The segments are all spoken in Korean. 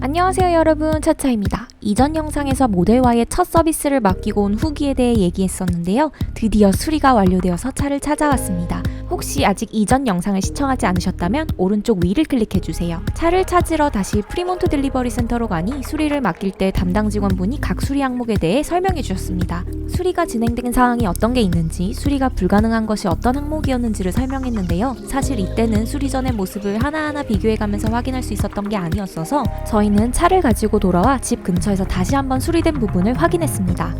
안녕하세요 여러분, 차차입니다. 이전 영상에서 모델와의 첫 서비스를 맡기고 온 후기에 대해 얘기했었는데요. 드디어 수리가 완료되어서 차를 찾아왔습니다. 혹시 아직 이전 영상을 시청하지 않으셨다면 오른쪽 위를 클릭해주세요. 차를 찾으러 다시 프리몬트 딜리버리 센터로 가니 수리를 맡길 때 담당 직원분이 각 수리 항목에 대해 설명해 주셨습니다. 수리가 진행된 사항이 어떤 게 있는지, 수리가 불가능한 것이 어떤 항목이었는지를 설명했는데요. 사실 이때는 수리 전의 모습을 하나하나 비교해가면서 확인할 수 있었던 게 아니었어서 저희는 차를 가지고 돌아와 집 근처에서 다시 한번 수리된 부분을 확인했습니다.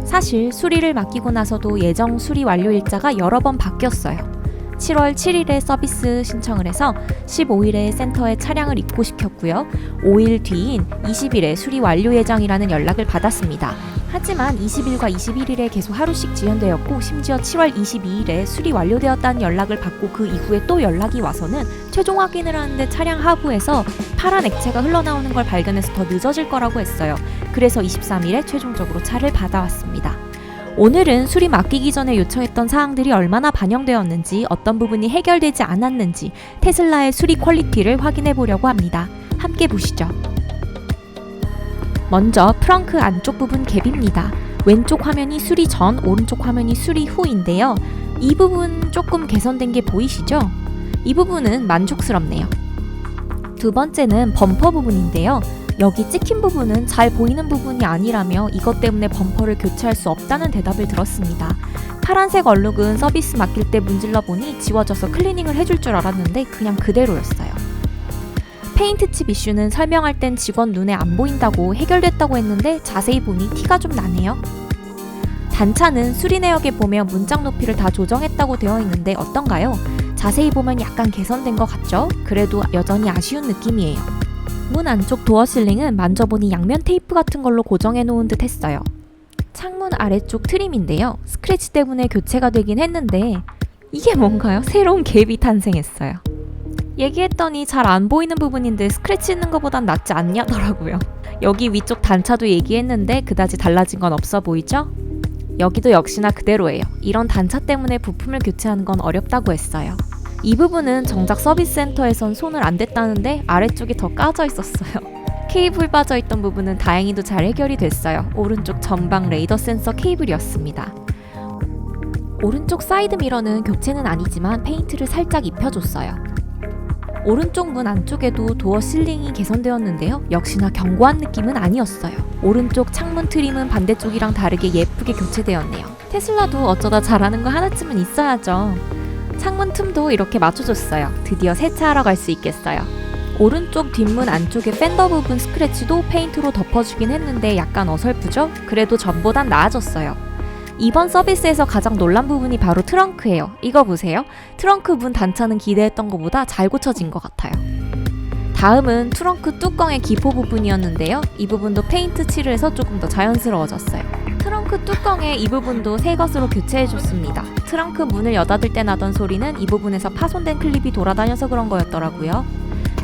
사실 수리를 맡기고 나서도 예정 수리 완료 일자가 여러 번 바뀌었어요. 7월 7일에 서비스 신청을 해서 15일에 센터에 차량을 입고시켰고요. 5일 뒤인 20일에 수리 완료 예정이라는 연락을 받았습니다. 하지만 20일과 21일에 계속 하루씩 지연되었고, 심지어 7월 22일에 수리 완료되었다는 연락을 받고 그 이후에 또 연락이 와서는 최종 확인을 하는데 차량 하부에서 파란 액체가 흘러나오는 걸 발견해서 더 늦어질 거라고 했어요. 그래서 23일에 최종적으로 차를 받아왔습니다. 오늘은 수리 맡기기 전에 요청했던 사항들이 얼마나 반영되었는지, 어떤 부분이 해결되지 않았는지 테슬라의 수리 퀄리티를 확인해 보려고 합니다. 함께 보시죠. 먼저 트렁크 안쪽 부분 갭입니다. 왼쪽 화면이 수리 전, 오른쪽 화면이 수리 후인데요. 이 부분 조금 개선된 게 보이시죠? 이 부분은 만족스럽네요. 두 번째는 범퍼 부분인데요. 여기 찍힌 부분은 잘 보이는 부분이 아니라며 이것 때문에 범퍼를 교체할 수 없다는 대답을 들었습니다. 파란색 얼룩은 서비스 맡길 때 문질러 보니 지워져서 클리닝을 해줄 줄 알았는데 그냥 그대로였어요. 페인트 칩 이슈는 설명할 땐 직원 눈에 안 보인다고 해결됐다고 했는데 자세히 보니 티가 좀 나네요. 단차는 수리 내역에 보면 문짝 높이를 다 조정했다고 되어 있는데 어떤가요? 자세히 보면 약간 개선된 것 같죠? 그래도 여전히 아쉬운 느낌이에요. 문 안쪽 도어 실링은 만져보니 양면 테이프 같은 걸로 고정해 놓은 듯 했어요. 창문 아래쪽 트림인데요. 스크래치 때문에 교체가 되긴 했는데 이게 뭔가요? 새로운 갭이 탄생했어요. 얘기했더니 잘 안 보이는 부분인데 스크래치 있는 것보단 낫지 않냐더라고요. 여기 위쪽 단차도 얘기했는데 그다지 달라진 건 없어 보이죠? 여기도 역시나 그대로예요. 이런 단차 때문에 부품을 교체하는 건 어렵다고 했어요. 이 부분은 정작 서비스 센터에선 손을 안 댔다는데 아래쪽이 더 까져 있었어요. 케이블 빠져있던 부분은 다행히도 잘 해결이 됐어요. 오른쪽 전방 레이더 센서 케이블이었습니다. 오른쪽 사이드 미러는 교체는 아니지만 페인트를 살짝 입혀줬어요. 오른쪽 문 안쪽에도 도어 실링이 개선되었는데요. 역시나 견고한 느낌은 아니었어요. 오른쪽 창문 트림은 반대쪽이랑 다르게 예쁘게 교체되었네요. 테슬라도 어쩌다 잘하는 거 하나쯤은 있어야죠. 창문 틈도 이렇게 맞춰줬어요. 드디어 세차하러 갈 수 있겠어요. 오른쪽 뒷문 안쪽의 팬더 부분 스크래치도 페인트로 덮어주긴 했는데 약간 어설프죠? 그래도 전보단 나아졌어요. 이번 서비스에서 가장 놀란 부분이 바로 트렁크예요. 이거 보세요. 트렁크 문 단차는 기대했던 것보다 잘 고쳐진 것 같아요. 다음은 트렁크 뚜껑의 기포 부분이었는데요. 이 부분도 페인트 칠을 해서 조금 더 자연스러워졌어요. 트렁크 뚜껑의 이 부분도 새 것으로 교체해줬습니다. 트렁크 문을 여닫을 때 나던 소리는 이 부분에서 파손된 클립이 돌아다녀서 그런 거였더라고요.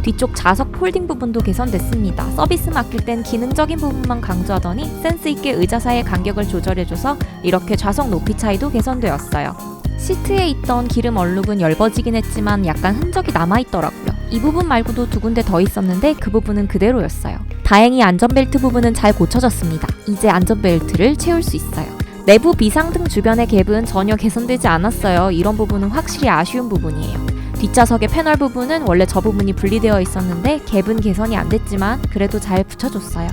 뒤쪽 좌석 폴딩 부분도 개선됐습니다. 서비스 맡길 땐 기능적인 부분만 강조하더니 센스 있게 의자 사이의 간격을 조절해줘서 이렇게 좌석 높이 차이도 개선되었어요. 시트에 있던 기름 얼룩은 엷어지긴 했지만 약간 흔적이 남아있더라고요. 이 부분 말고도 두 군데 더 있었는데 그 부분은 그대로였어요. 다행히 안전벨트 부분은 잘 고쳐졌습니다. 이제 안전벨트를 채울 수 있어요. 내부 비상등 주변의 갭은 전혀 개선되지 않았어요. 이런 부분은 확실히 아쉬운 부분이에요. 뒷좌석의 패널 부분은 원래 저 부분이 분리되어 있었는데 갭은 개선이 안 됐지만 그래도 잘 붙여줬어요.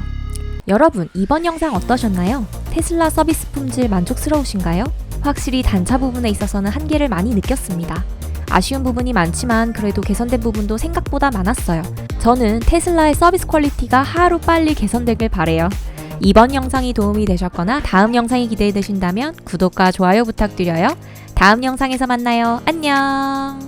여러분, 이번 영상 어떠셨나요? 테슬라 서비스 품질 만족스러우신가요? 확실히 단차 부분에 있어서는 한계를 많이 느꼈습니다. 아쉬운 부분이 많지만 그래도 개선된 부분도 생각보다 많았어요. 저는 테슬라의 서비스 퀄리티가 하루빨리 개선되길 바래요. 이번 영상이 도움이 되셨거나 다음 영상이 기대되신다면 구독과 좋아요 부탁드려요. 다음 영상에서 만나요. 안녕.